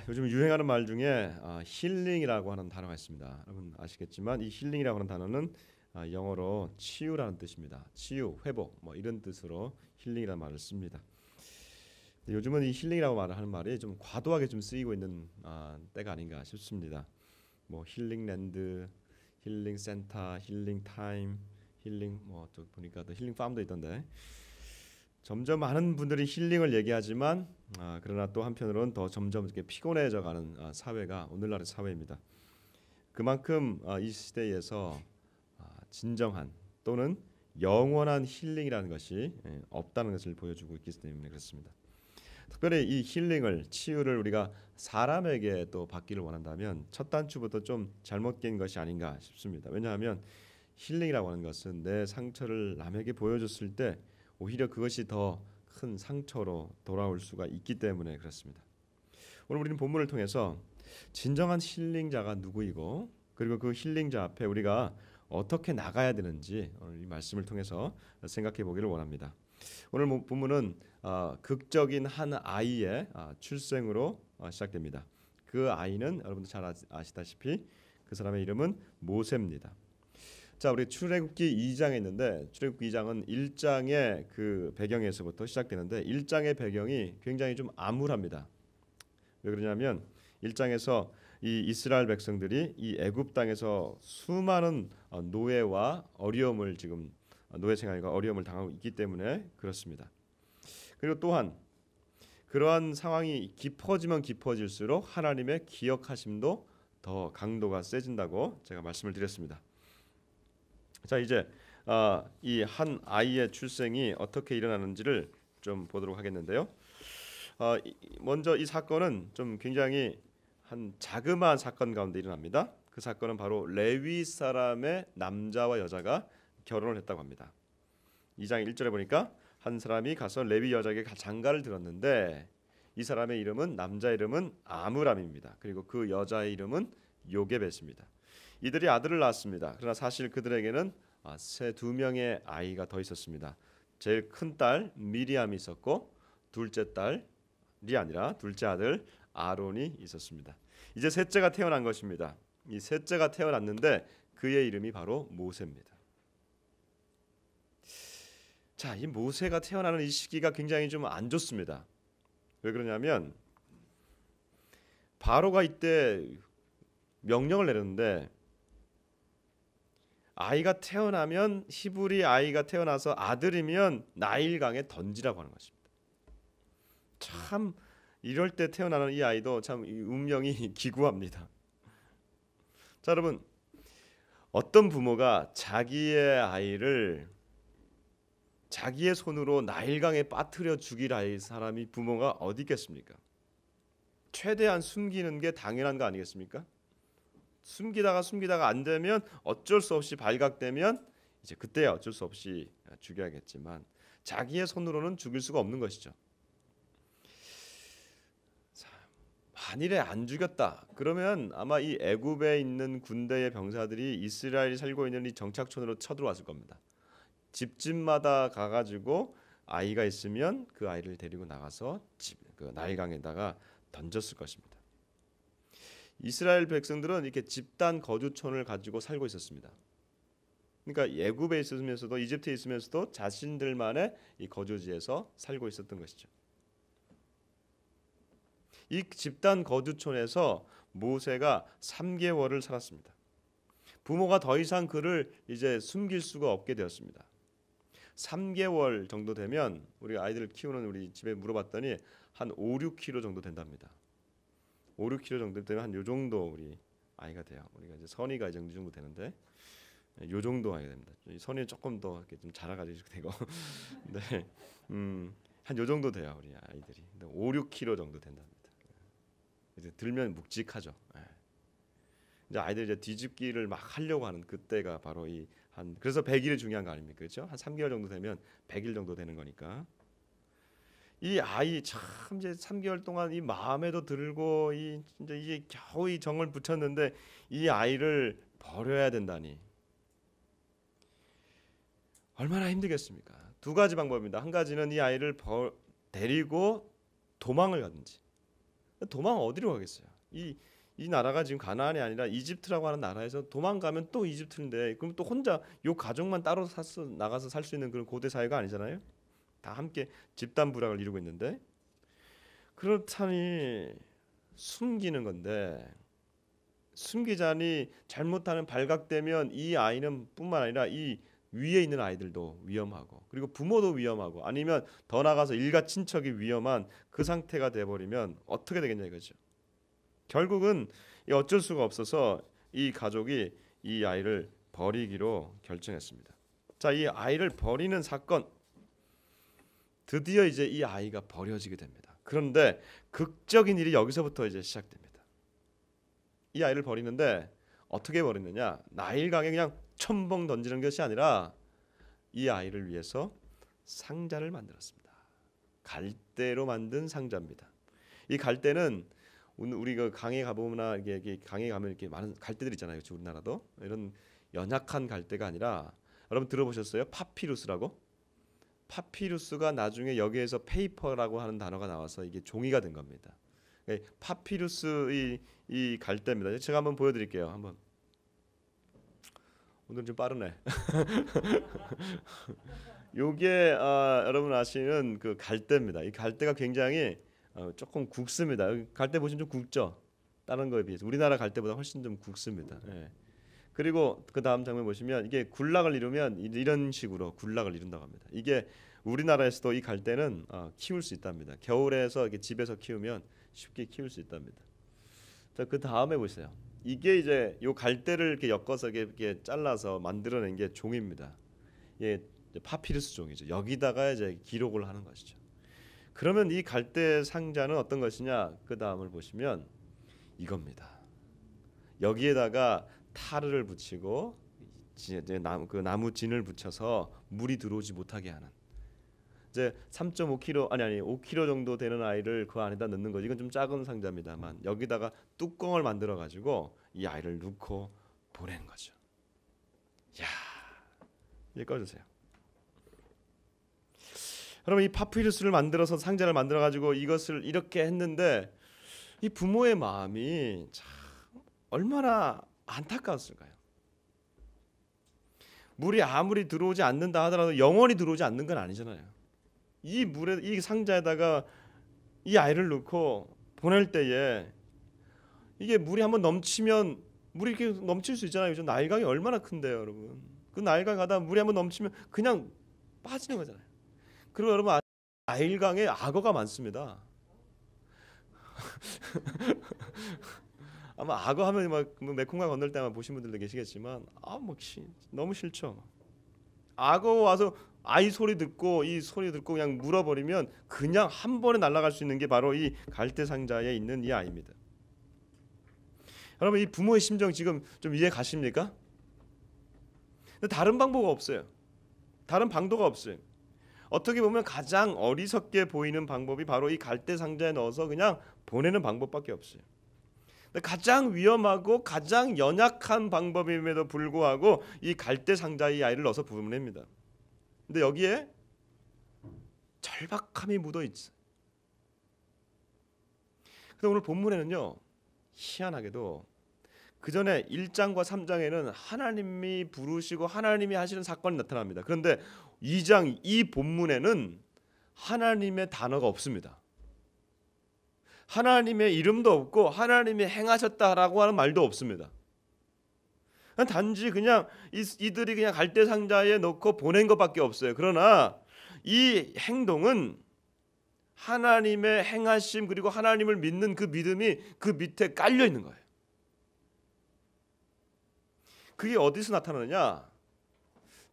요즘 유행하는 말 중에 힐링이라고 하는 단어가 있습니다. 여러분 아시겠지만 이 힐링이라고 하는 단어는 영어로 치유라는 뜻입니다. 치유, 회복 뭐 이런 뜻으로 힐링이라는 말을 씁니다. 근데 요즘은 이 힐링이라고 하는 말이 좀 과도하게 좀 쓰이고 있는 때가 아닌가 싶습니다. 뭐 힐링랜드, 힐링센터, 힐링타임, 힐링 뭐 또 보니까 또 힐링팜도 있던데 점점 많은 분들이 힐링을 얘기하지만 그러나 또 한편으로는 더 점점 이렇게 피곤해져가는 사회가 오늘날의 사회입니다. 그만큼 이 시대에서 진정한 또는 영원한 힐링이라는 것이 없다는 것을 보여주고 있기 때문에 그렇습니다. 특별히 이 힐링을 치유를 우리가 사람에게 또 받기를 원한다면 첫 단추부터 좀 잘못 낀 것이 아닌가 싶습니다. 왜냐하면 힐링이라고 하는 것은 내 상처를 남에게 보여줬을 때 오히려 그것이 더 큰 상처로 돌아올 수가 있기 때문에 그렇습니다. 오늘 우리는 본문을 통해서 진정한 힐링자가 누구이고 그리고 그 힐링자 앞에 우리가 어떻게 나가야 되는지 오늘 이 말씀을 통해서 생각해 보기를 원합니다. 오늘 본문은 극적인 한 아이의 출생으로 시작됩니다. 그 아이는 여러분들 잘 아시다시피 그 사람의 이름은 모세입니다. 자, 우리 출애굽기 2장에 있는데 출애굽기 2장은 1장의 그 배경에서부터 시작되는데 1장의 배경이 굉장히 좀 암울합니다. 왜 그러냐면 1장에서 이 이스라엘 백성들이 이 애굽 땅에서 수많은 노예와 어려움을 지금 노예 생활과 어려움을 당하고 있기 때문에 그렇습니다. 그리고 또한 그러한 상황이 깊어지면 깊어질수록 하나님의 기억하심도 더 강도가 세진다고 제가 말씀을 드렸습니다. 자, 이제 이 한 아이의 출생이 어떻게 일어나는지를 좀 보도록 하겠는데요. 먼저 이 사건은 좀 굉장히 한 자그마한 사건 가운데 일어납니다. 그 사건은 바로 레위 사람의 남자와 여자가 결혼을 했다고 합니다. 2장 1절에 보니까 한 사람이 가서 레위 여자에게 장가를 들었는데 이 사람의 이름은 남자 이름은 아므람입니다. 그리고 그 여자의 이름은 요게벳입니다. 이들이 아들을 낳았습니다. 그러나 사실 그들에게는 새 두 명의 아이가 더 있었습니다. 제일 큰 딸 미리암이 있었고 둘째 딸이 아니라 둘째 아들 아론이 있었습니다. 이제 셋째가 태어난 것입니다. 이 셋째가 태어났는데 그의 이름이 바로 모세입니다. 자, 이 모세가 태어나는 이 시기가 굉장히 좀 안 좋습니다. 왜 그러냐면 바로가 이때 명령을 내렸는데 아이가 태어나면 히브리 아이가 태어나서 아들이면 나일강에 던지라고 하는 것입니다. 참 이럴 때 태어나는 이 아이도 참 운명이 기구합니다. 자, 여러분 어떤 부모가 자기의 아이를 자기의 손으로 나일강에 빠뜨려 죽일 아이 사람이 부모가 어디 있겠습니까? 최대한 숨기는 게 당연한 거 아니겠습니까? 숨기다가 안 되면 어쩔 수 없이 발각되면 이제 그때야 어쩔 수 없이 죽여야겠지만 자기의 손으로는 죽일 수가 없는 것이죠. 자, 만일에 안 죽였다 그러면 아마 이 애굽에 있는 군대의 병사들이 이스라엘이 살고 있는 이 정착촌으로 쳐들어왔을 겁니다. 집집마다 가가지고 아이가 있으면 그 아이를 데리고 나가서 그 나일강에다가 던졌을 것입니다. 이스라엘 백성들은 이렇게 집단 거주촌을 가지고 살고 있었습니다. 그러니까 애굽에 있으면서도 이집트에 있으면서도 자신들만의 이 거주지에서 살고 있었던 것이죠. 이 집단 거주촌에서 모세가 3개월을 살았습니다. 부모가 더 이상 그를 이제 숨길 수가 없게 되었습니다. 3개월 정도 되면 우리 아이들 키우는 우리 집에 물어봤더니 한 5, 6kg 정도 된답니다. 5, 6kg 정도 되면 한 요 정도 우리 아이가 돼요. 우리가 이제 선이가 이 정도 되는데 요 정도 아이가 됩니다. 선이 조금 더 이렇게 좀 자라가지고 이렇게 되고, 네, 한 요 정도 돼요 우리 아이들이. 5, 6kg 정도 된답니다. 이제 들면 묵직하죠. 이제 아이들 이제 뒤집기를 막 하려고 하는 그때가 바로 그래서 100일이 중요한 거 아닙니까? 그렇죠? 한 3개월 정도 되면 100일 정도 되는 거니까. 이 아이 참 이제 3개월 동안 이 마음에도 들고 이제 이게 겨우 이 정을 붙였는데 이 아이를 버려야 된다니 얼마나 힘들겠습니까? 두 가지 방법입니다. 한 가지는 이 아이를 데리고 도망을 가든지. 도망 어디로 가겠어요? 이 나라가 지금 가나안이 아니라 이집트라고 하는 나라에서 도망가면 또 이집트인데 그럼 또 혼자 요 가족만 따로 나가서 살 수 있는 그런 고대 사회가 아니잖아요. 다 함께 집단 부락을 이루고 있는데 그렇다니 숨기는 건데 숨기자니 잘못하면 발각되면 이 아이는 뿐만 아니라 이 위에 있는 아이들도 위험하고 그리고 부모도 위험하고 아니면 더 나아가서 일가 친척이 위험한 그 상태가 돼버리면 어떻게 되겠냐 이거죠. 결국은 어쩔 수가 없어서 이 가족이 이 아이를 버리기로 결정했습니다. 자, 이 아이를 버리는 사건 드디어 이제 이 아이가 버려지게 됩니다. 그런데 극적인 일이 여기서부터 이제 시작됩니다. 이 아이를 버리는데 어떻게 버리느냐? 나일강에 그냥 첨벙 던지는 것이 아니라 이 아이를 위해서 상자를 만들었습니다. 갈대로 만든 상자입니다. 이 갈대는 우리 그 강에 가보거나 이게 강에 가면 이렇게 많은 갈대들 있잖아요. 우리나라도 이런 연약한 갈대가 아니라 여러분 들어보셨어요? 파피루스라고? 파피루스가 나중에 여기에서 페이퍼라고 하는 단어가 나와서 이게 종이가 된 겁니다. 파피루스 이 갈대입니다. 제가 한번 보여드릴게요. 한번. 오늘 좀 빠르네. 요게 여러분 아시는 그 갈대입니다. 이 갈대가 굉장히 조금 굵습니다. 갈대 보시면 좀 굵죠. 다른 거에 비해서 우리나라 갈대보다 훨씬 좀 굵습니다. 예. 그리고 그 다음 장면 보시면 이게 군락을 이루면 이런 식으로 군락을 이룬다고 합니다. 이게 우리나라에서도 이 갈대는 키울 수 있답니다. 겨울에서 이렇게 집에서 키우면 쉽게 키울 수 있답니다. 자, 그 다음에 보세요. 이게 이제 요 갈대를 이렇게 엮어서 이렇게 잘라서 만들어낸 게 종입니다. 예, 파피루스 종이죠. 여기다가 이제 기록을 하는 것이죠. 그러면 이 갈대 상자는 어떤 것이냐? 그 다음을 보시면 이겁니다. 여기에다가 타르를 붙이고 이제 그 나무 진을 붙여서 물이 들어오지 못하게 하는. 이제 3.5kg 아니 5kg 정도 되는 아이를 그 안에다 넣는 거지. 이건 좀 작은 상자입니다만 여기다가 뚜껑을 만들어 가지고 이 아이를 넣고 보내는 거죠. 야, 이제 꺼주세요. 여러분 이 파피루스를 만들어서 상자를 만들어 가지고 이것을 이렇게 했는데 이 부모의 마음이 참 얼마나 안타까웠을까요? 물이 아무리 들어오지 않는다 하더라도 영원히 들어오지 않는 건 아니잖아요. 이 상자에다가 이 아이를 넣고 보낼 때에 이게 물이 한번 넘치면 물이 이렇게 넘칠 수 있잖아요. 요즘 나일강이 얼마나 큰데요, 여러분. 그 나일강 가다 물이 한번 넘치면 그냥 빠지는 거잖아요. 그리고 여러분 나일강에 악어가 많습니다. 아마 악어 하면 막 메콩강 건널 때만 보신 분들도 계시겠지만 너무 싫죠. 악어 와서 아이 소리 듣고 이 소리 듣고 그냥 물어버리면 그냥 한 번에 날아갈 수 있는 게 바로 이 갈대 상자에 있는 이 아이입니다. 여러분 이 부모의 심정 지금 좀 이해 가십니까? 다른 방법이 없어요. 다른 방도가 없어요. 어떻게 보면 가장 어리석게 보이는 방법이 바로 이 갈대 상자에 넣어서 그냥 보내는 방법밖에 없어요. 가장 위험하고 가장 연약한 방법임에도 불구하고 이 갈대 상자에 이 아이를 넣어서 보냅니다. 근데 여기에 절박함이 묻어 있어요. 근데 오늘 본문에는요, 희한하게도 그 전에 1장과 3장에는 하나님이 부르시고 하나님이 하시는 사건이 나타납니다. 그런데 2장 이 본문에는 하나님의 단어가 없습니다. 하나님의 이름도 없고 하나님이 행하셨다라고 하는 말도 없습니다. 단지 그냥 이들이 그냥 갈대 상자에 넣고 보낸 것밖에 없어요. 그러나 이 행동은 하나님의 행하심 그리고 하나님을 믿는 그 믿음이 그 밑에 깔려 있는 거예요. 그게 어디서 나타나느냐?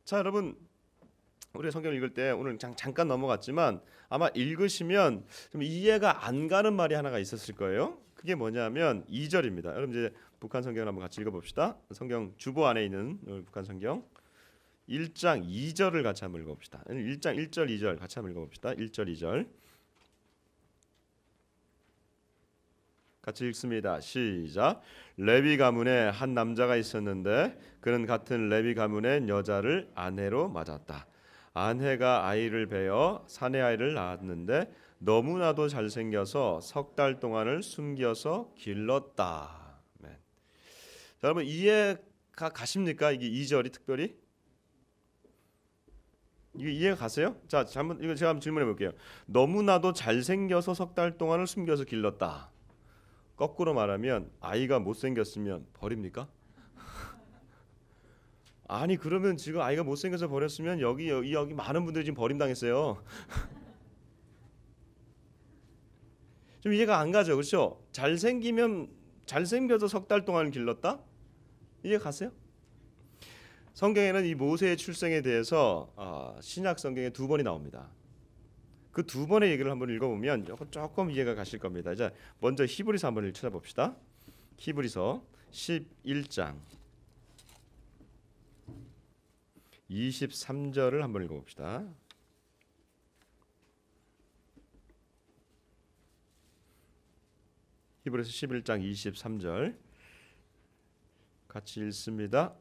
자, 여러분 우리 성경 읽을 때 오늘 잠깐 넘어갔지만 아마 읽으시면 좀 이해가 안 가는 말이 하나가 있었을 거예요. 그게 뭐냐면 2절입니다. 여러분 이제 북한 성경을 한번 같이 읽어봅시다. 성경 주보 안에 있는 북한 성경 1장 2절을 같이 한번 읽어봅시다. 1장 1절 2절 같이 한번 읽어봅시다. 1절 2절 같이 읽습니다. 시작. 레위 가문에 한 남자가 있었는데 그는 같은 레위 가문의 여자를 아내로 맞았다. 아내가 아이를 베어 사내 아이를 낳았는데 너무나도 잘생겨서 석 달 동안을 숨겨서 길렀다. 네. 자, 여러분 이해가 가십니까? 이게 2절이 특별히 이게 이해가 가세요? 자, 이거 제가 한번 질문해 볼게요. 너무나도 잘생겨서 석 달 동안을 숨겨서 길렀다. 거꾸로 말하면 아이가 못생겼으면 버립니까? 아니 그러면 지금 아이가 못생겨서 버렸으면 여기 많은 분들이 지금 버림당했어요. 좀 이해가 안 가죠, 그렇죠? 잘생겨서 석 달 동안 길렀다? 이해 가세요? 성경에는 이 모세의 출생에 대해서 신약 성경에 2번이 나옵니다. 그 2번의 얘기를 한번 읽어보면 조금 이해가 가실 겁니다. 자, 먼저 히브리서 한번 찾아봅시다. 히브리서 11장 23절을 한번 읽어봅시다. 히브리서 11장 23절 같이 읽습니다.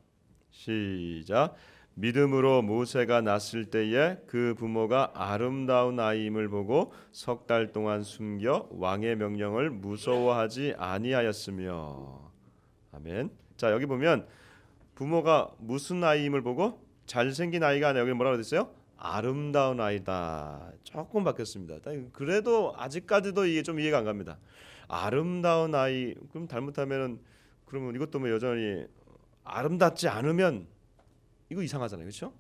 시작. 믿음으로 모세가 났을 때에 그 부모가 아름다운 아이임을 보고 석 달 동안 숨겨 왕의 명령을 무서워하지 아니하였으며. 아멘. 자, 여기 보면 부모가 무슨 아이임을 보고 잘생긴 아이가 아니라 여기 뭐라고 됐어요? 아름다운 아이다. 조금 바뀌었습니다. 그래도 아직까지도 이게 좀 이해가 안 갑니다. 아름다운 아이 그럼 잘못하면은 그러면 이것도 뭐 여전히 아름답지 않으면 이거 이상하잖아요, 그렇죠?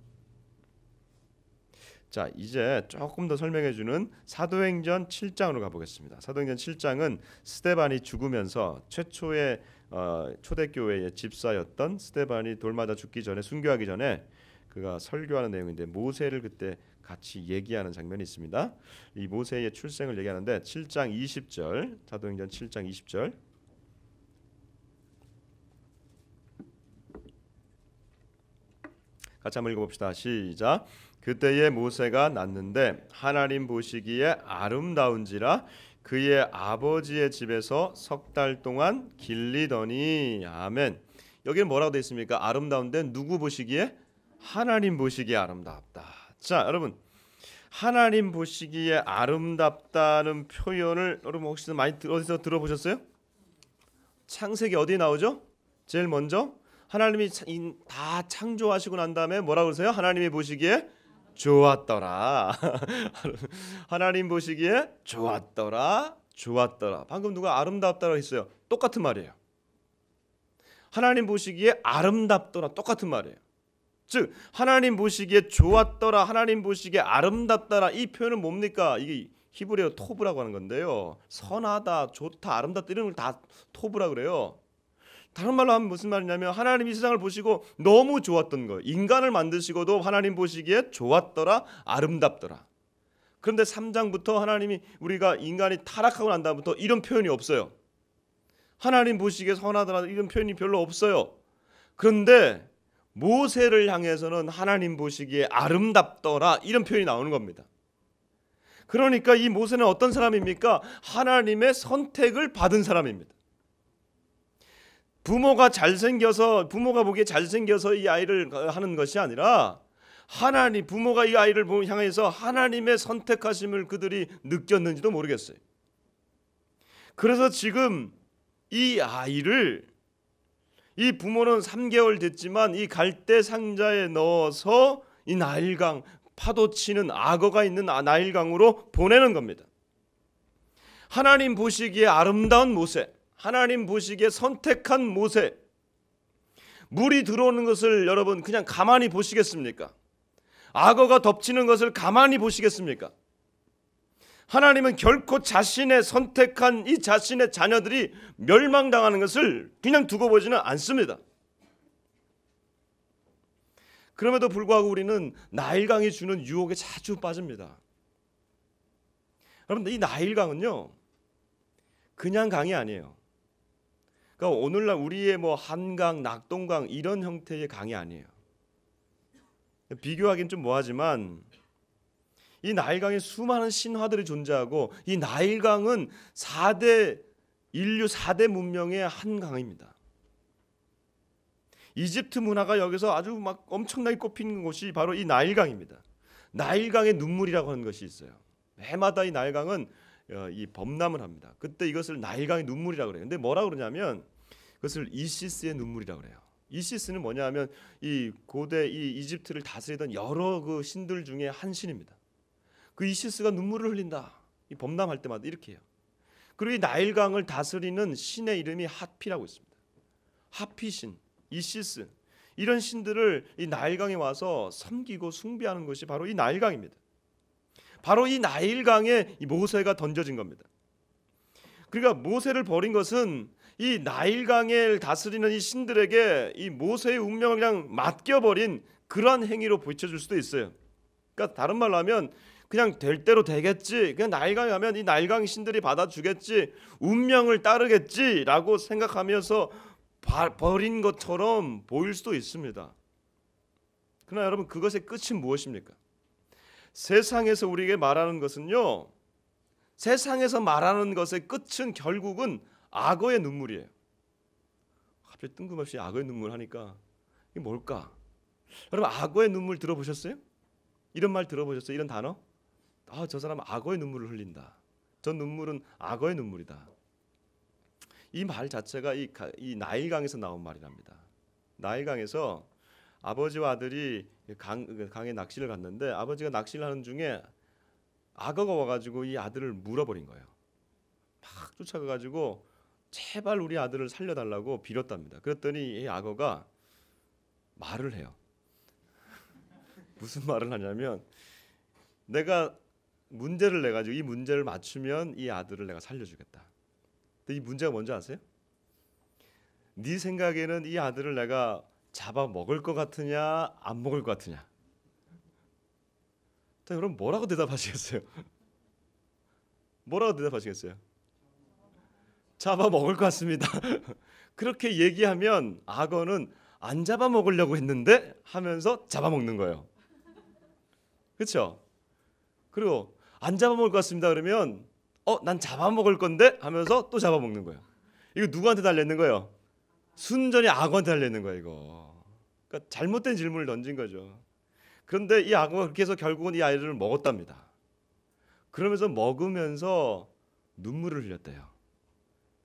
자, 이제 조금 더 설명해주는 사도행전 7장으로 가보겠습니다. 사도행전 7장은 스데반이 죽으면서 최초의 초대교회의 집사였던 스데반이 돌 맞아 죽기 전에 순교하기 전에 그가 설교하는 내용인데 모세를 그때 같이 얘기하는 장면이 있습니다. 이 모세의 출생을 얘기하는데 7장 20절 사도행전 7장 20절 같이 한번 읽어봅시다. 시작. 그때에 모세가 났는데 하나님 보시기에 아름다운지라 그의 아버지의 집에서 석 달 동안 길리더니. 아멘. 여기는 뭐라고 되어 있습니까? 아름다운데 누구 보시기에? 하나님 보시기에 아름답다. 자, 여러분 하나님 보시기에 아름답다는 표현을 여러분 혹시 많이 어디서 들어보셨어요? 창세기 어디에 나오죠? 제일 먼저 하나님이 다 창조하시고 난 다음에 뭐라고 그러세요? 하나님이 보시기에 좋았더라. 하나님 보시기에 좋았더라. 좋았더라. 방금 누가 아름답다고 했어요? 똑같은 말이에요. 하나님 보시기에 아름답더라. 똑같은 말이에요. 즉 하나님 보시기에 좋았더라, 하나님 보시기에 아름답더라, 이 표현은 뭡니까? 이게 히브리어 토브라고 하는 건데요. 선하다, 좋다, 아름답다 이런 걸 다 토브라 그래요. 다른 말로 하면 무슨 말이냐면 하나님이 세상을 보시고 너무 좋았던 거예요. 인간을 만드시고도 하나님 보시기에 좋았더라, 아름답더라. 그런데 3장부터 하나님이 우리가 인간이 타락하고 난 다음부터 이런 표현이 없어요. 하나님 보시기에 선하더라 이런 표현이 별로 없어요. 그런데 모세를 향해서는 하나님 보시기에 아름답더라 이런 표현이 나오는 겁니다. 그러니까 이 모세는 어떤 사람입니까? 하나님의 선택을 받은 사람입니다. 부모가 보기에 잘생겨서 이 아이를 하는 것이 아니라 부모가 이 아이를 향해서 하나님의 선택하심을 그들이 느꼈는지도 모르겠어요. 그래서 지금 이 아이를 이 부모는 3개월 됐지만 이 갈대 상자에 넣어서 이 나일강 파도 치는 악어가 있는 나일강으로 보내는 겁니다. 하나님 보시기에 아름다운 모세, 하나님 보시기에 선택한 모세. 물이 들어오는 것을 여러분 그냥 가만히 보시겠습니까? 악어가 덮치는 것을 가만히 보시겠습니까? 하나님은 결코 자신의 선택한 이 자신의 자녀들이 멸망당하는 것을 그냥 두고 보지는 않습니다. 그럼에도 불구하고 우리는 나일강이 주는 유혹에 자주 빠집니다. 여러분, 이 나일강은요 그냥 강이 아니에요. 그러니까 오늘날 우리의 뭐 한강, 낙동강 이런 형태의 강이 아니에요. 비교하기는 좀 뭐하지만 이 나일강에 수많은 신화들이 존재하고 이 나일강은 인류 4대 문명의 한 강입니다. 이집트 문화가 여기서 아주 막 엄청나게 꼽히는 곳이 바로 이 나일강입니다. 나일강의 눈물이라고 하는 것이 있어요. 해마다 이 나일강은 이 범람을 합니다. 그때 이것을 나일강의 눈물이라고 그래요. 근데 뭐라 그러냐면 그것을 이시스의 눈물이라고 그래요. 이시스는 뭐냐면 이 고대 이 이집트를 다스리던 여러 그 신들 중에 한 신입니다. 그 이시스가 눈물을 흘린다. 이 범람할 때마다 이렇게 해요. 그리고 이 나일강을 다스리는 신의 이름이 하피라고 있습니다. 하피신, 이시스, 이런 신들을 이 나일강에 와서 섬기고 숭배하는 것이 바로 이 나일강입니다. 바로 이 나일강에 이 모세가 던져진 겁니다. 그러니까 모세를 버린 것은 이 나일강을 다스리는 이 신들에게 이 모세의 운명을 그냥 맡겨버린 그러한 행위로 비춰줄 수도 있어요. 그러니까 다른 말로 하면 그냥 될 대로 되겠지, 그냥 나일강에 가면 이 나일강 신들이 받아주겠지, 운명을 따르겠지라고 생각하면서 버린 것처럼 보일 수도 있습니다. 그러나 여러분, 그것의 끝이 무엇입니까? 세상에서 우리에게 말하는 것은요, 세상에서 말하는 것의 끝은 결국은 악어의 눈물이에요. 갑자기 뜬금없이 악어의 눈물 하니까 이게 뭘까? 여러분, 악어의 눈물 들어보셨어요? 이런 말 들어보셨어요? 이런 단어? 저 사람은 악어의 눈물을 흘린다. 저 눈물은 악어의 눈물이다. 이 말 자체가 이 나일강에서 나온 말이랍니다. 나일강에서 아버지와 아들이 강에 낚시를 갔는데 아버지가 낚시를 하는 중에 악어가 와가지고 이 아들을 물어버린 거예요. 막 쫓아가가지고 제발 우리 아들을 살려달라고 빌었답니다. 그랬더니 이 악어가 말을 해요. 무슨 말을 하냐면, 내가 문제를 내가지고 이 문제를 맞추면 이 아들을 내가 살려주겠다. 근데 이 문제가 뭔지 아세요? 네 생각에는 이 아들을 내가 잡아 먹을 것 같으냐, 안 먹을 것 같으냐? 자, 그럼 뭐라고 대답하시겠어요? 뭐라고 대답하시겠어요? 잡아 먹을 것 같습니다. 그렇게 얘기하면 악어는 안 잡아 먹으려고 했는데 하면서 잡아 먹는 거예요. 그렇죠? 그리고 안 잡아 먹을 것 같습니다 그러면 난 잡아 먹을 건데 하면서 또 잡아 먹는 거예요. 이거 누구한테 달려있는 거예요? 순전히 악어한테 달려있는 거예요. 이거. 그러니까 잘못된 질문을 던진 거죠. 그런데 이 악어가 그렇게 해서 결국은 이 아이를 먹었답니다. 그러면서 먹으면서 눈물을 흘렸대요.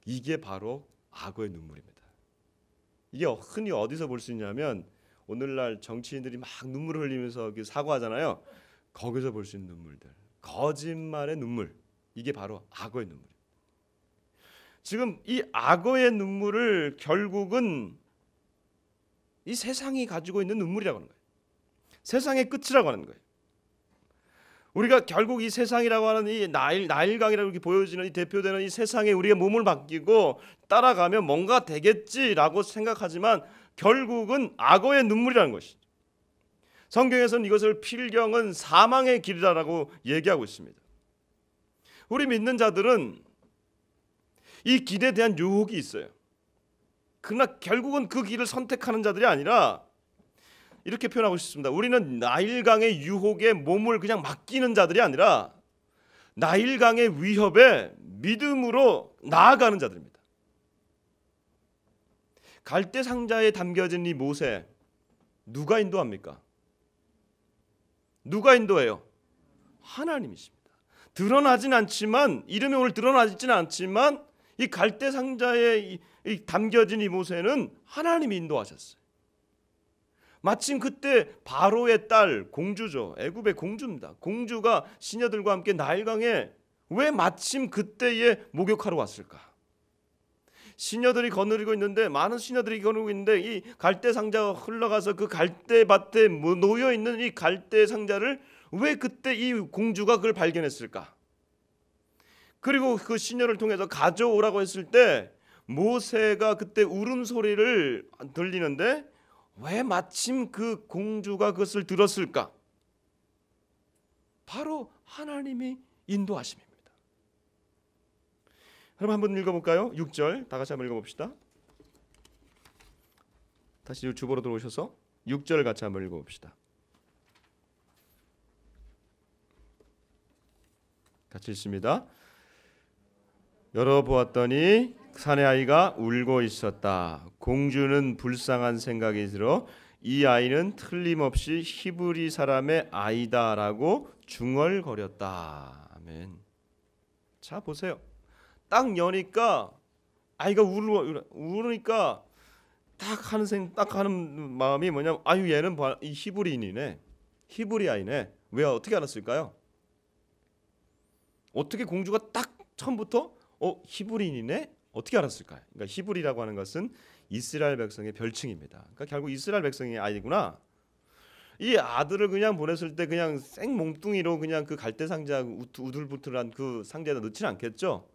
이게 바로 악어의 눈물입니다. 이게 흔히 어디서 볼 수 있냐면 오늘날 정치인들이 막 눈물을 흘리면서 사과하잖아요. 거기서 볼 수 있는 눈물들, 거짓말의 눈물, 이게 바로 악어의 눈물입니다. 지금 이 악어의 눈물을 결국은 이 세상이 가지고 있는 눈물이라고 하는 거예요. 세상의 끝이라고 하는 거예요. 우리가 결국 이 세상이라고 하는 이 나일강이라고 이렇게 보여지는 이 대표되는 이 세상에 우리가 몸을 맡기고 따라가면 뭔가 되겠지라고 생각하지만 결국은 악어의 눈물이라는 것이죠. 성경에서는 이것을 필경은 사망의 길이라고 얘기하고 있습니다. 우리 믿는 자들은 이 길에 대한 유혹이 있어요. 그러나 결국은 그 길을 선택하는 자들이 아니라 이렇게 표현하고 싶습니다. 우리는 나일강의 유혹에 몸을 그냥 맡기는 자들이 아니라 나일강의 위협에 믿음으로 나아가는 자들입니다. 갈대 상자에 담겨진 이 모세, 누가 인도합니까? 누가 인도해요? 하나님이십니다. 드러나진 않지만, 이름이 오늘 드러나지는 않지만 이 갈대 상자에 담겨진 이 모세는 하나님이 인도하셨어요. 마침 그때 바로의 딸, 공주죠. 애굽의 공주입니다. 공주가 시녀들과 함께 나일강에 왜 마침 그때에 목욕하러 왔을까? 시녀들이 거느리고 있는데, 많은 시녀들이 거느리고 있는데 이 갈대 상자가 흘러가서 그 갈대밭에 놓여 있는 이 갈대 상자를 왜 그때 이 공주가 그걸 발견했을까? 그리고 그 시녀를 통해서 가져오라고 했을 때 모세가 그때 울음소리를 들리는데 왜 마침 그 공주가 그것을 들었을까? 바로 하나님이 인도하심입니다. 여러분 한번 읽어볼까요? 6절 다 같이 한번 읽어봅시다. 다시 주보로 들어오셔서 6절 같이 한번 읽어봅시다. 같이 읽습니다. 열어보았더니 산의 아이가 울고 있었다. 공주는 불쌍한 생각이 들어 이 아이는 틀림없이 히브리 사람의 아이다라고 중얼거렸다. 아멘. 자 보세요. 딱 여니까 아이가 우르니까 딱 하는 마음이 뭐냐면 아유 얘는 이 히브리인이네. 히브리 아이네. 왜 어떻게 알았을까요? 어떻게 공주가 딱 처음부터 히브리인이네? 어떻게 알았을까요? 그러니까 히브리라고 하는 것은 이스라엘 백성의 별칭입니다. 그러니까 결국 이스라엘 백성의 아이구나. 이 아들을 그냥 보냈을 때 그냥 생 몽뚱이로 그냥 그 갈대 상자 우둘부둘한 그 상자에다 넣지는 않겠죠.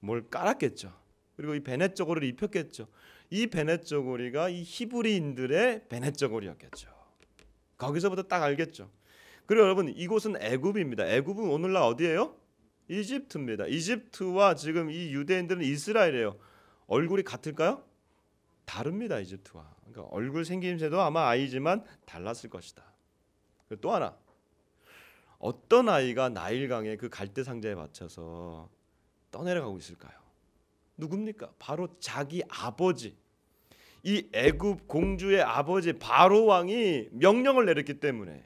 뭘 깔았겠죠. 그리고 이 베넷 저고리를 입혔겠죠. 이 베넷 저고리가 이 히브리인들의 베넷 저고리였겠죠. 거기서부터 딱 알겠죠. 그리고 여러분 이곳은 애굽입니다. 애굽은 오늘날 어디예요? 이집트입니다. 이집트와 지금 이 유대인들은 이스라엘이에요. 얼굴이 같을까요? 다릅니다. 이집트와. 그러니까 얼굴 생김새도 아마 아이지만 달랐을 것이다. 그리고 또 하나, 어떤 아이가 나일강의 그 갈대 상자에 맞춰서 떠내려가고 있을까요? 누굽니까? 바로 자기 아버지, 이 애굽 공주의 아버지 바로 왕이 명령을 내렸기 때문에,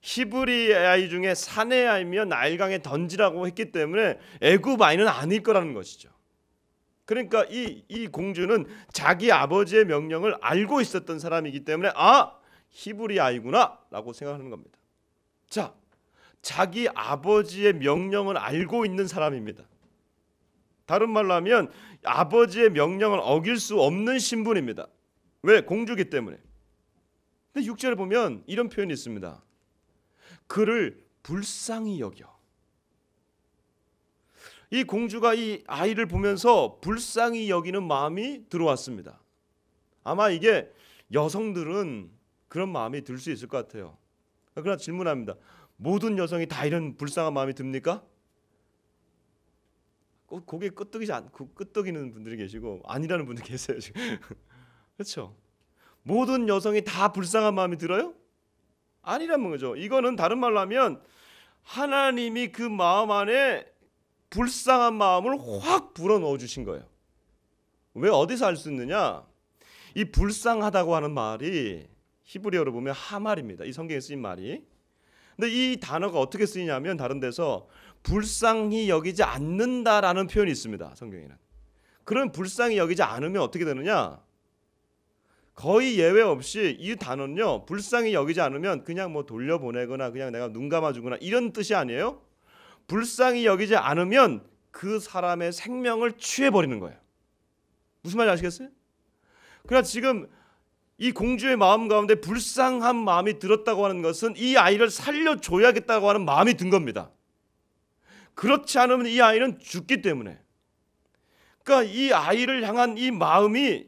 히브리 아이 중에 사내 아이면 나일강에 던지라고 했기 때문에 애굽 아이는 아닐 거라는 것이죠. 그러니까 이 공주는 자기 아버지의 명령을 알고 있었던 사람이기 때문에 히브리 아이구나 라고 생각하는 겁니다. 자, 자기 아버지의 명령을 알고 있는 사람입니다. 다른 말로 하면 아버지의 명령을 어길 수 없는 신분입니다. 왜? 공주기 때문에. 근데 6절에 보면 이런 표현이 있습니다. 그를 불쌍히 여겨. 이 공주가 이 아이를 보면서 불쌍히 여기는 마음이 들어왔습니다. 아마 이게 여성들은 그런 마음이 들 수 있을 것 같아요. 그러나 질문합니다. 모든 여성이 다 이런 불쌍한 마음이 듭니까? 고개 끄덕이는 분들이 계시고 아니라는 분들 계세요 지금. 그렇죠? 모든 여성이 다 불쌍한 마음이 들어요? 아니라는 거죠. 이거는 다른 말로 하면 하나님이 그 마음 안에 불쌍한 마음을 확 불어넣어 주신 거예요. 왜 어디서 알 수 있느냐? 이 불쌍하다고 하는 말이 히브리어로 보면 하말입니다. 이 성경에 쓰인 말이. 근데 이 단어가 어떻게 쓰이냐면 다른 데서 불쌍히 여기지 않는다라는 표현이 있습니다. 성경에는. 그럼 불쌍히 여기지 않으면 어떻게 되느냐? 거의 예외 없이 이 단어는요. 불쌍히 여기지 않으면 그냥 뭐 돌려보내거나 그냥 내가 눈 감아주거나 이런 뜻이 아니에요. 불쌍히 여기지 않으면 그 사람의 생명을 취해버리는 거예요. 무슨 말인지 아시겠어요? 그러나 지금 이 공주의 마음 가운데 불쌍한 마음이 들었다고 하는 것은 이 아이를 살려줘야겠다고 하는 마음이 든 겁니다. 그렇지 않으면 이 아이는 죽기 때문에. 그러니까 이 아이를 향한 이 마음이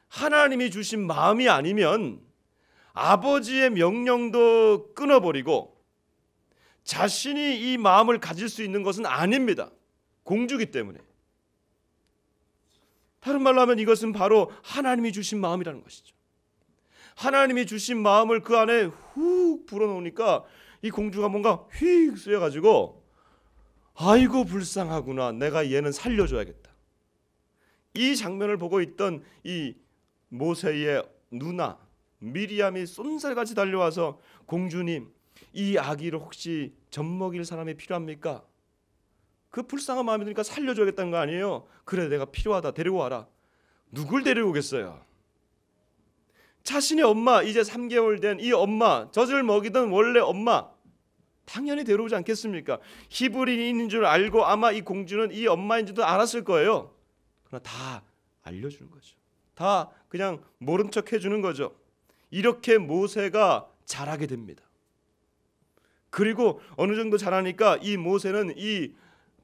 하나님이 주신 마음이 아니면 아버지의 명령도 끊어버리고 자신이 이 마음을 가질 수 있는 것은 아닙니다. 공주기 때문에. 다른 말로 하면 이것은 바로 하나님이 주신 마음이라는 것이죠. 하나님이 주신 마음을 그 안에 훅 불어넣으니까 이 공주가 뭔가 휙 쏘여가지고 아이고 불쌍하구나. 내가 얘는 살려줘야겠다. 이 장면을 보고 있던 이 모세의 누나 미리암이 쏜살같이 달려와서 공주님 이 아기를 혹시 젖먹일 사람이 필요합니까? 그 불쌍한 마음이 드니까 살려줘야겠다는 거 아니에요? 그래 내가 필요하다 데리고 와라. 누굴 데려오겠어요? 자신의 엄마 이제 3개월 된 이 엄마 젖을 먹이던 원래 엄마 당연히 데려오지 않겠습니까? 히브리인인 줄 알고 아마 이 공주는 이 엄마인 줄도 알았을 거예요. 그러나 다 알려주는 거죠. 다 그냥 모른 척 해주는 거죠. 이렇게 모세가 자라게 됩니다. 그리고 어느 정도 자라니까 이 모세는 이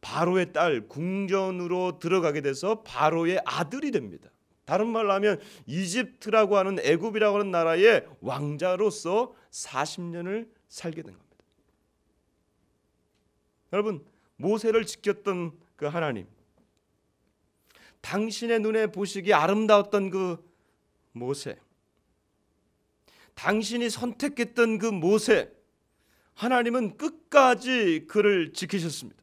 바로의 딸 궁전으로 들어가게 돼서 바로의 아들이 됩니다. 다른 말로 하면 이집트라고 하는 애굽이라고 하는 나라의 왕자로서 40년을 살게 된 겁니다. 여러분 모세를 지켰던 그 하나님, 당신의 눈에 보시기 아름다웠던 그 모세, 당신이 선택했던 그 모세, 하나님은 끝까지 그를 지키셨습니다.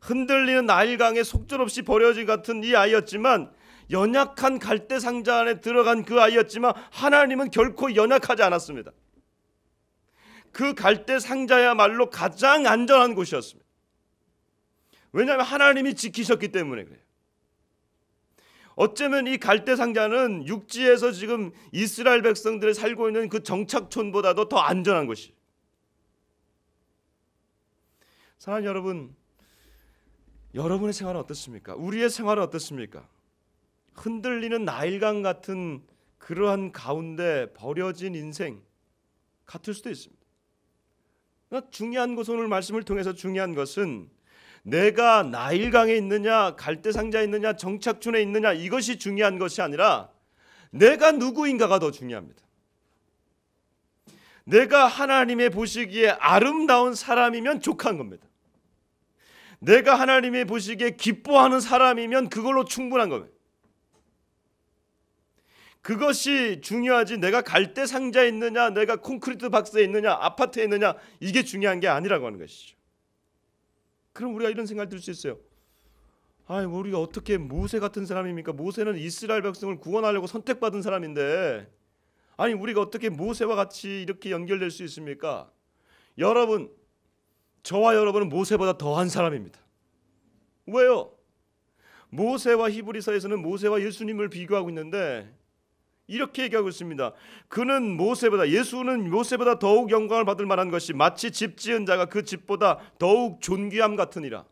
흔들리는 나일강에 속절없이 버려진 같은 이 아이였지만 연약한 갈대 상자 안에 들어간 그 아이였지만 하나님은 결코 연약하지 않았습니다. 그 갈대 상자야말로 가장 안전한 곳이었습니다. 왜냐하면 하나님이 지키셨기 때문에 그래요. 어쩌면 이 갈대 상자는 육지에서 지금 이스라엘 백성들이 살고 있는 그 정착촌보다도 더 안전한 곳이에요. 사랑하는 여러분, 여러분의 생활은 어떻습니까? 우리의 생활은 어떻습니까? 흔들리는 나일강 같은 그러한 가운데 버려진 인생 같을 수도 있습니다. 그러니까 중요한 것은, 오늘 말씀을 통해서 중요한 것은 내가 나일강에 있느냐, 갈대상자에 있느냐, 정착촌에 있느냐, 이것이 중요한 것이 아니라 내가 누구인가가 더 중요합니다. 내가 하나님의 보시기에 아름다운 사람이면 족한 겁니다. 내가 하나님의 보시기에 기뻐하는 사람이면 그걸로 충분한 겁니다. 그것이 중요하지, 내가 갈대 상자에 있느냐, 내가 콘크리트 박스에 있느냐, 아파트에 있느냐, 이게 중요한 게 아니라고 하는 것이죠. 그럼 우리가 이런 생각을 들 수 있어요. 우리가 어떻게 모세 같은 사람입니까? 모세는 이스라엘 백성을 구원하려고 선택받은 사람인데, 우리가 어떻게 모세와 같이 이렇게 연결될 수 있습니까? 여러분, 저와 여러분은 모세보다 더한 사람입니다. 왜요? 모세와 히브리서에서는 모세와 예수님을 비교하고 있는데 이렇게 얘기하고 있습니다. 그는 모세보다, 예수는 모세보다 더욱 영광을 받을 만한 것이 마치 집 지은 자가 그 집보다 더욱 존귀함 같으니라.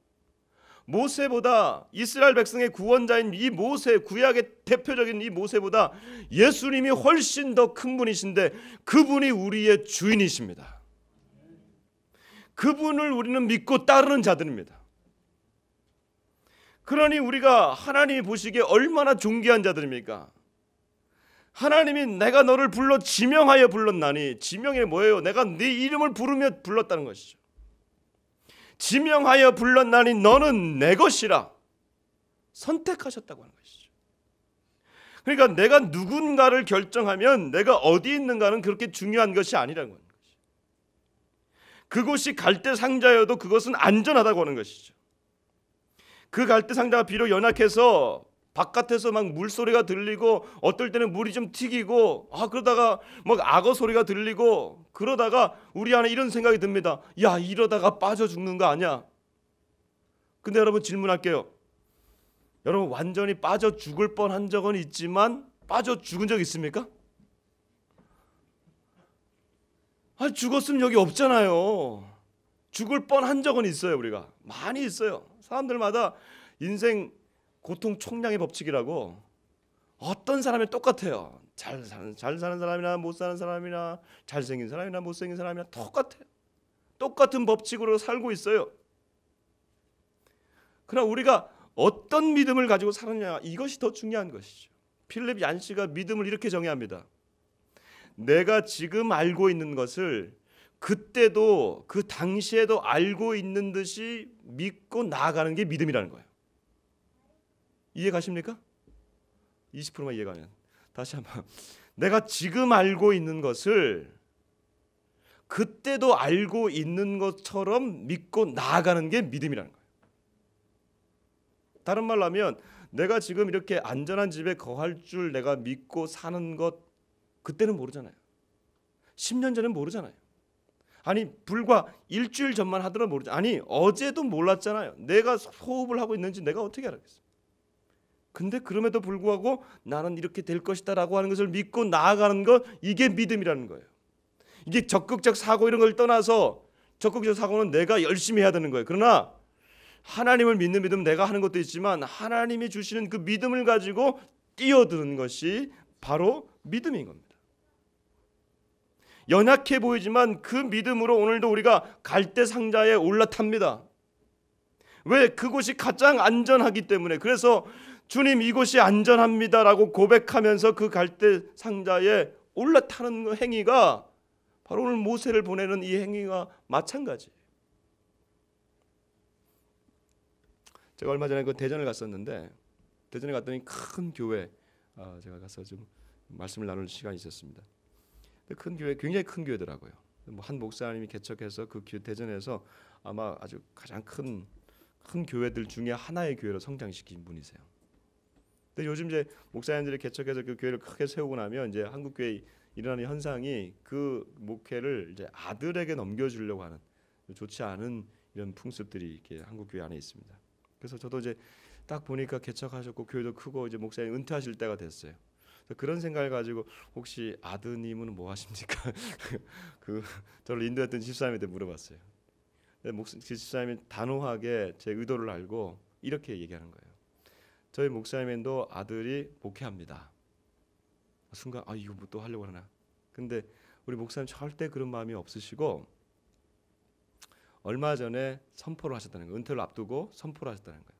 모세보다, 이스라엘 백성의 구원자인 이 모세, 구약의 대표적인 이 모세보다 예수님이 훨씬 더 큰 분이신데 그분이 우리의 주인이십니다. 그분을 우리는 믿고 따르는 자들입니다. 그러니 우리가 하나님이 보시기에 얼마나 존귀한 자들입니까? 하나님이 내가 너를 불러 지명하여 불렀나니, 지명이 뭐예요? 내가 네 이름을 부르며 불렀다는 것이죠. 지명하여 불렀나니 너는 내 것이라 선택하셨다고 하는 것이죠. 그러니까 내가 누군가를 결정하면 내가 어디 있는가는 그렇게 중요한 것이 아니라는 것이죠. 그곳이 갈대 상자여도 그것은 안전하다고 하는 것이죠. 그 갈대 상자가 비록 연약해서 바깥에서 막 물소리가 들리고 어떨 때는 물이 좀 튀기고 그러다가 막 악어 소리가 들리고 그러다가 우리 안에 이런 생각이 듭니다. 야, 이러다가 빠져 죽는 거 아니야? 근데 여러분 질문할게요. 여러분 완전히 빠져 죽을 뻔한 적은 있지만 빠져 죽은 적 있습니까? 죽었으면 여기 없잖아요. 죽을 뻔한 적은 있어요. 우리가 많이 있어요. 사람들마다 인생 고통 총량의 법칙이라고, 어떤 사람이 똑같아요. 잘 사는 사람이나 못 사는 사람이나 잘생긴 사람이나 못생긴 사람이나 똑같아요. 똑같은 법칙으로 살고 있어요. 그러나 우리가 어떤 믿음을 가지고 살았냐, 이것이 더 중요한 것이죠. 필립 얀시가 믿음을 이렇게 정의합니다. 내가 지금 알고 있는 것을 그때도 그 당시에도 알고 있는 듯이 믿고 나아가는 게 믿음이라는 거예요. 이해 가십니까? 20%만 이해가 안 해요. 다시 한번. 내가 지금 알고 있는 것을 그때도 알고 있는 것처럼 믿고 나아가는 게 믿음이라는 거예요. 다른 말로 하면 내가 지금 이렇게 안전한 집에 거할 줄 내가 믿고 사는 것, 그때는 모르잖아요. 10년 전엔 모르잖아요. 불과 일주일 전만 하더라도 모르잖아요. 어제도 몰랐잖아요. 내가 호흡을 하고 있는지 내가 어떻게 알았겠어요? 근데 그럼에도 불구하고 나는 이렇게 될 것이다 라고 하는 것을 믿고 나아가는 것, 이게 믿음이라는 거예요. 이게 적극적 사고 이런 걸 떠나서, 적극적 사고는 내가 열심히 해야 되는 거예요. 그러나 하나님을 믿는 믿음, 내가 하는 것도 있지만 하나님이 주시는 그 믿음을 가지고 뛰어드는 것이 바로 믿음인 겁니다. 연약해 보이지만 그 믿음으로 오늘도 우리가 갈대 상자에 올라탑니다. 왜? 그곳이 가장 안전하기 때문에. 그래서 주님, 이곳이 안전합니다라고 고백하면서 그 갈대 상자에 올라타는 행위가 바로 오늘 모세를 보내는 이 행위가 마찬가지예요. 제가 얼마 전에 그 대전을 갔었는데, 대전에 갔더니 큰 교회, 제가 가서 좀 말씀을 나눌 시간이 있었습니다. 큰 교회, 굉장히 큰 교회더라고요. 한 목사님이 개척해서 그 대전에서 아마 아주 가장 큰 교회들 중에 하나의 교회로 성장시킨 분이세요. 근데 요즘 이제 목사님들이 개척해서 그 교회를 크게 세우고 나면 이제 한국 교회에 일어나는 현상이 그 목회를 이제 아들에게 넘겨주려고 하는 좋지 않은 이런 풍습들이 이렇게 한국 교회 안에 있습니다. 그래서 저도 이제 딱 보니까 개척하셨고 교회도 크고 이제 목사님 은퇴하실 때가 됐어요. 그런 생각을 가지고 혹시 아드님은 뭐 하십니까? 그 저를 인도했던 집사님한테 물어봤어요. 집사님이 단호하게 제 의도를 알고 이렇게 얘기하는 거예요. 저희 목사님도 아들이 목회합니다. 순간 이거 뭐 또 하려고 하나. 근데 우리 목사님 절대 그런 마음이 없으시고 얼마 전에 선포를 하셨다는 거예요. 은퇴를 앞두고 선포를 하셨다는 거예요.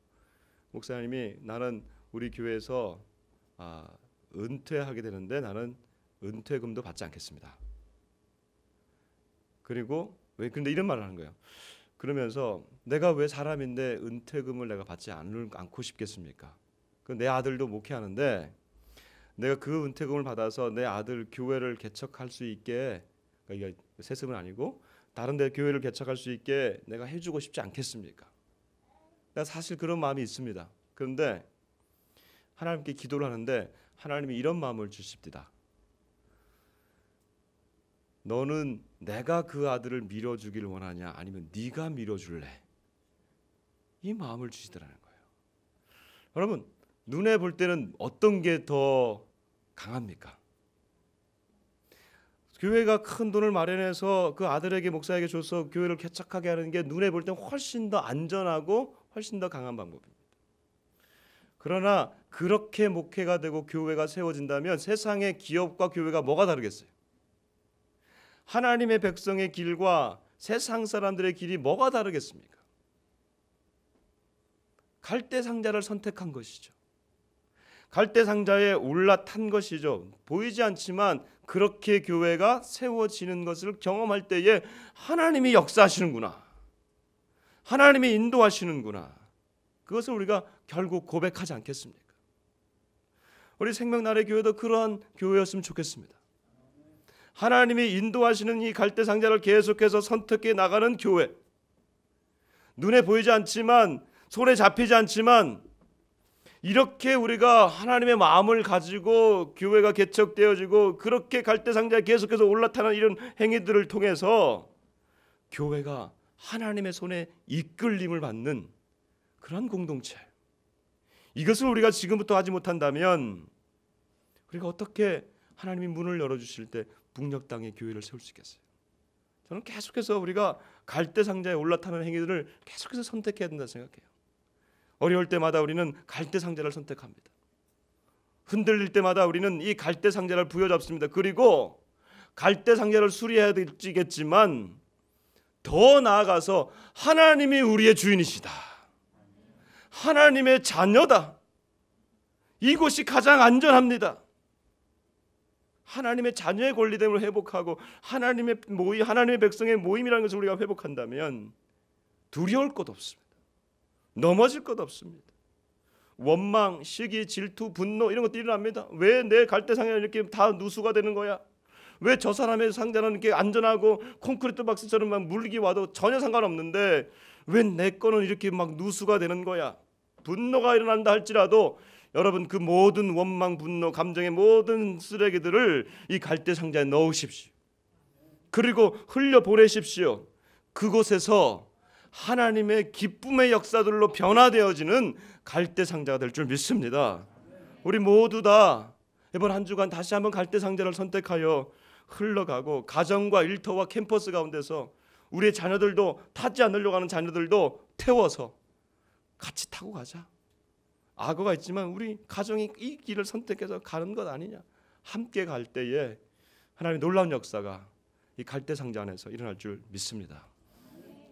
목사님이 나는 우리 교회에서 은퇴하게 되는데 나는 은퇴금도 받지 않겠습니다. 그리고 근데 이런 말을 하는 거예요. 그러면서 내가 왜 사람인데 은퇴금을 내가 받지 않고 싶겠습니까? 내 아들도 목회하는데 내가 그 은퇴금을 받아서 내 아들 교회를 개척할 수 있게, 그러니까 이게 세습은 아니고 다른 데 교회를 개척할 수 있게 내가 해주고 싶지 않겠습니까? 내가 사실 그런 마음이 있습니다. 그런데 하나님께 기도를 하는데 하나님이 이런 마음을 주십니다. 너는 내가 그 아들을 밀어주기를 원하냐 아니면 네가 밀어줄래? 이 마음을 주시더라는 거예요. 여러분 눈에 볼 때는 어떤 게 더 강합니까? 교회가 큰 돈을 마련해서 그 아들에게 목사에게 줘서 교회를 개척하게 하는 게 눈에 볼 때 훨씬 더 안전하고 훨씬 더 강한 방법입니다. 그러나 그렇게 목회가 되고 교회가 세워진다면 세상의 기업과 교회가 뭐가 다르겠어요? 하나님의 백성의 길과 세상 사람들의 길이 뭐가 다르겠습니까? 갈대상자를 선택한 것이죠. 갈대상자에 올라탄 것이죠. 보이지 않지만 그렇게 교회가 세워지는 것을 경험할 때에 하나님이 역사하시는구나, 하나님이 인도하시는구나, 그것을 우리가 결국 고백하지 않겠습니까? 우리 생명나래 교회도 그러한 교회였으면 좋겠습니다. 하나님이 인도하시는 이 갈대상자를 계속해서 선택해 나가는 교회, 눈에 보이지 않지만 손에 잡히지 않지만 이렇게 우리가 하나님의 마음을 가지고 교회가 개척되어지고 그렇게 갈대상자에 계속해서 올라타는 이런 행위들을 통해서 교회가 하나님의 손에 이끌림을 받는 그런 공동체, 이것을 우리가 지금부터 하지 못한다면 우리가 어떻게 하나님이 문을 열어주실 때 북녘 땅에 교회를 세울 수 있겠어요? 저는 계속해서 우리가 갈대상자에 올라타는 행위들을 계속해서 선택해야 된다 생각해요. 어려울 때마다 우리는 갈대상자를 선택합니다. 흔들릴 때마다 우리는 이 갈대상자를 부여잡습니다. 그리고 갈대상자를 수리해야 되겠지만 더 나아가서 하나님이 우리의 주인이시다, 하나님의 자녀다, 이곳이 가장 안전합니다. 하나님의 자녀의 권리됨을 회복하고 하나님의 백성의 모임이라는 것을 우리가 회복한다면 두려울 것 없습니다. 넘어질 것 없습니다. 원망, 시기, 질투, 분노 이런 것들이 일어납니다. 왜 내 갈대상자는 이렇게 다 누수가 되는 거야? 왜 저 사람의 상자는 이렇게 안전하고 콘크리트 박스처럼 막 물기 와도 전혀 상관없는데 왜 내 거는 이렇게 막 누수가 되는 거야? 분노가 일어난다 할지라도 여러분 그 모든 원망, 분노, 감정의 모든 쓰레기들을 이 갈대상자에 넣으십시오. 그리고 흘려보내십시오. 그곳에서 하나님의 기쁨의 역사들로 변화되어지는 갈대상자가 될 줄 믿습니다. 우리 모두 다 이번 한 주간 다시 한번 갈대상자를 선택하여 흘러가고 가정과 일터와 캠퍼스 가운데서 우리의 자녀들도 타지 않으려고 하는 자녀들도 태워서 같이 타고 가자. 악어가 있지만 우리 가정이 이 길을 선택해서 가는 것 아니냐. 함께 갈 때에 하나님의 놀라운 역사가 이 갈대상자 안에서 일어날 줄 믿습니다.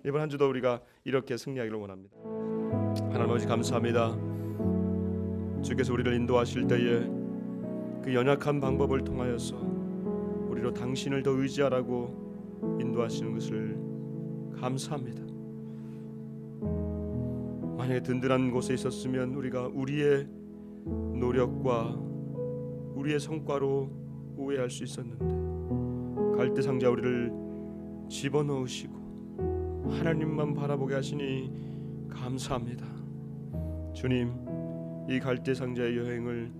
이번 한 주도 우리가 이렇게 승리하기를 원합니다. 하나님 아버지 감사합니다. 주께서 우리를 인도하실 때에 그 연약한 방법을 통하여서 우리로 당신을 더 의지하라고 인도하시는 것을 감사합니다. 만약에 든든한 곳에 있었으면 우리가 우리의 노력과 우리의 성과로 오해할 수 있었는데 갈대상자 우리를 집어넣으시고 하나님만 바라보게 하시니 감사합니다. 주님, 이 갈대상자의 여행을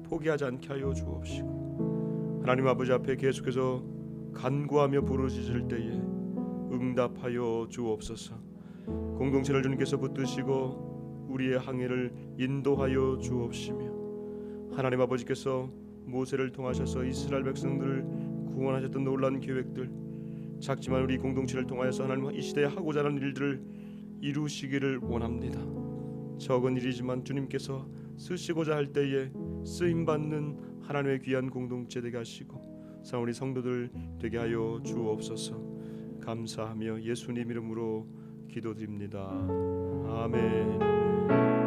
포기하지 않게 하여 주옵시고 하나님 아버지 앞에 계속해서 간구하며 부르짖을 때에 응답하여 주옵소서. 공동체를 주님께서 붙드시고 우리의 항해를 인도하여 주옵시며 하나님 아버지께서 모세를 통하셔서 이스라엘 백성들을 구원하셨던 놀라운 계획들, 작지만 우리 공동체를 통하여서 하나님 이 시대에 하고자 하는 일들을 이루시기를 원합니다. 적은 일이지만 주님께서 쓰시고자 할 때에 쓰임받는 하나님의 귀한 공동체 되게 하시고 사 우리 성도들 되게 하여 주옵소서. 감사하며 예수님 이름으로 기도드립니다. 아멘.